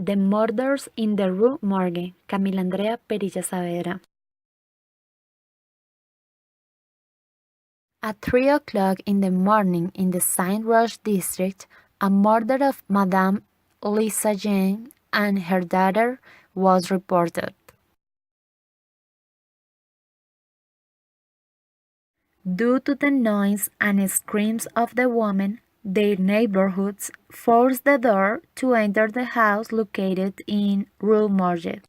The Murders in the Rue Morgue, Camila, Andrea, Perilla, Saavedra. At 3 o'clock in the morning in the Saint-Roch district, a murder of Madame Lisa Jane and her daughter was reported. Due to the noise and screams of the woman, their neighborhoods forced the door to enter the house located in Rue Morgue.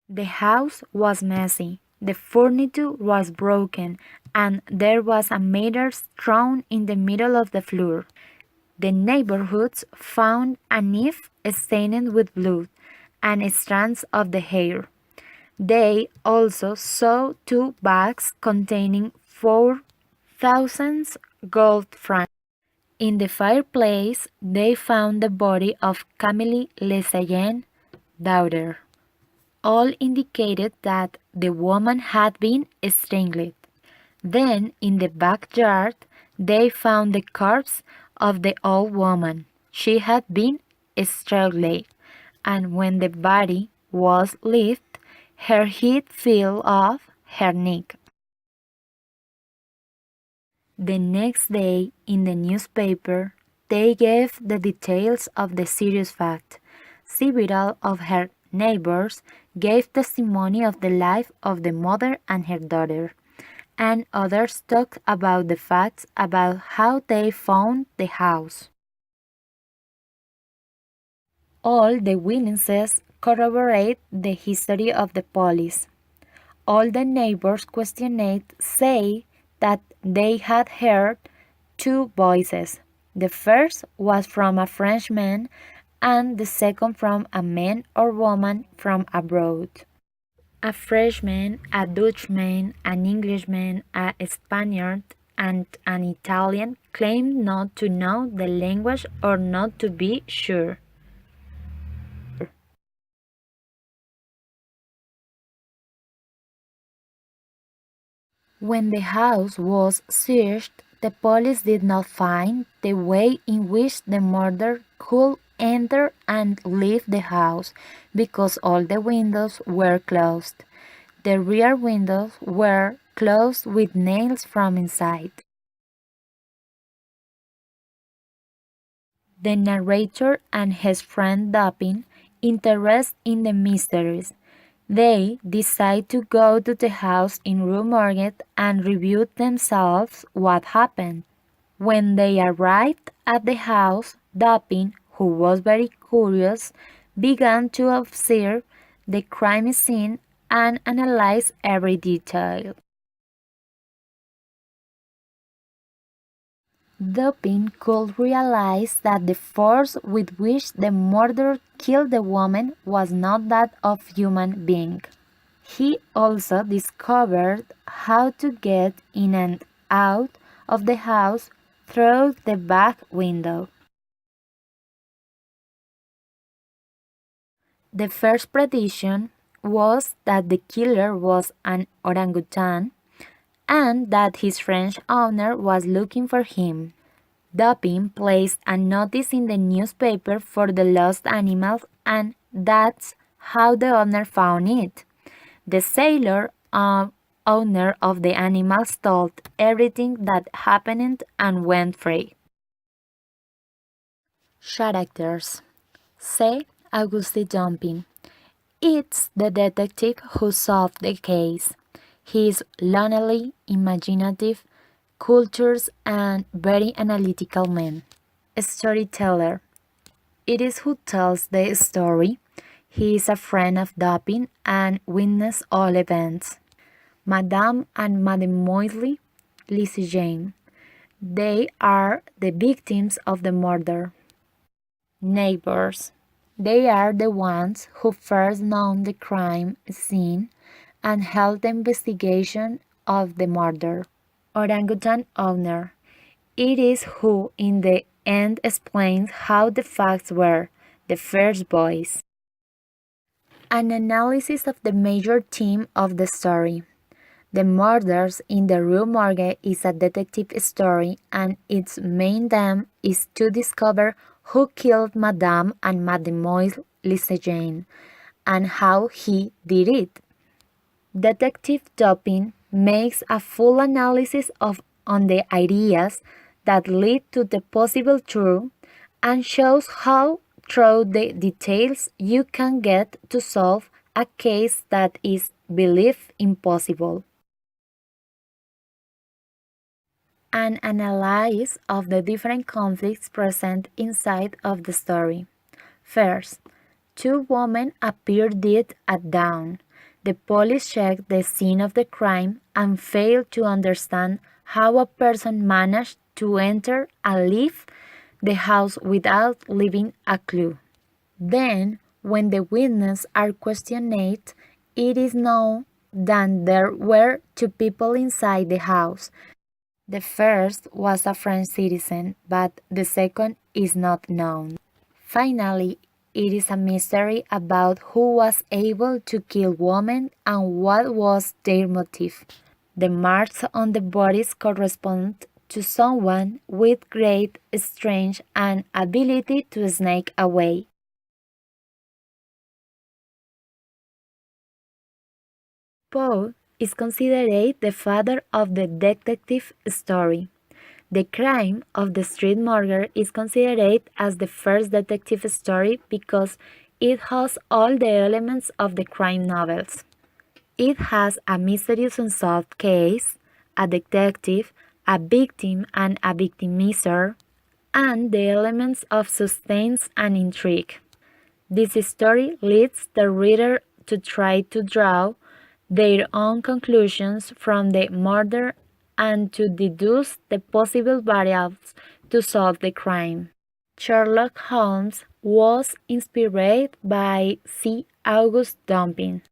The house was messy, the furniture was broken, and there was a mattress thrown in the middle of the floor. The neighborhoods found a knife stained with blood and strands of the hair. They also saw 2 bags containing 4,000 gold francs. In the fireplace, they found the body of Camille Lesayenne, daughter. All indicated that the woman had been strangled. Then, in the backyard, they found the corpse of the old woman. She had been strangled, and when the body was lifted, her head fell off her neck. The next day, in the newspaper, they gave the details of the serious fact. Several of her neighbors gave testimony of the life of the mother and her daughter, and others talked about the facts about how they found the house. All the witnesses corroborate the history of the police. All the neighbors questioned say that they had heard 2 voices. The first was from a Frenchman and the second from a man or woman from abroad. A Frenchman, a Dutchman, an Englishman, a Spaniard, and an Italian claimed not to know the language or not to be sure. When the house was searched, the police did not find the way in which the murderer could enter and leave the house because all the windows were closed. The rear windows were closed with nails from inside. The narrator and his friend Dupin interested in the mysteries. They decide to go to the house in Rue Morgue and review themselves what happened. When they arrived at the house, Dupin, who was very curious, began to observe the crime scene and analyze every detail. Dupin could realize that the force with which the murderer killed the woman was not that of a human being. He also discovered how to get in and out of the house through the back window. The first prediction was that the killer was an orangutan and that his French owner was looking for him. Dupin placed a notice in the newspaper for the lost animals, and that's how the owner found it. The sailor owner of the animals told everything that happened and went free. Characters. Say Auguste Dupin. It's the detective who solved the case. He is lonely, imaginative, cultured, and very analytical man. Storyteller. It is who tells the story. He is a friend of Dupin and witness all events. Madame and Mademoiselle Lisa Jane. They are the victims of the murder. Neighbors. They are the ones who first know the crime scene and held the investigation of the murder. Orangutan owner. It is who in the end explains how the facts were, the first voice. An analysis of the major theme of the story. The Murders in the Rue Morgue is a detective story, and its main theme is to discover who killed Madame and Mademoiselle Lycéjean, and how he did it. Detective Dupin makes a full analysis on the ideas that lead to the possible truth and shows how, through the details, you can get to solve a case that is believed impossible. An analysis of the different conflicts present inside of the story. First, two women appear dead at dawn. The police check the scene of the crime and fail to understand how a person managed to enter and leave the house without leaving a clue. Then, when the witnesses are questioned, it is known that there were two people inside the house. The first was a French citizen, but the second is not known. Finally, it is a mystery about who was able to kill women and what was their motive. The marks on the bodies correspond to someone with great strength and ability to sneak away. Poe is considered the father of the detective story. The Crime of the Street Morgue is considered as the first detective story because it has all the elements of the crime novels. It has a mysterious unsolved case, a detective, a victim and a victimizer, and the elements of suspense and intrigue. This story leads the reader to try to draw their own conclusions from the murder and to deduce the possible variables to solve the crime. Sherlock Holmes was inspired by C. August Dupin.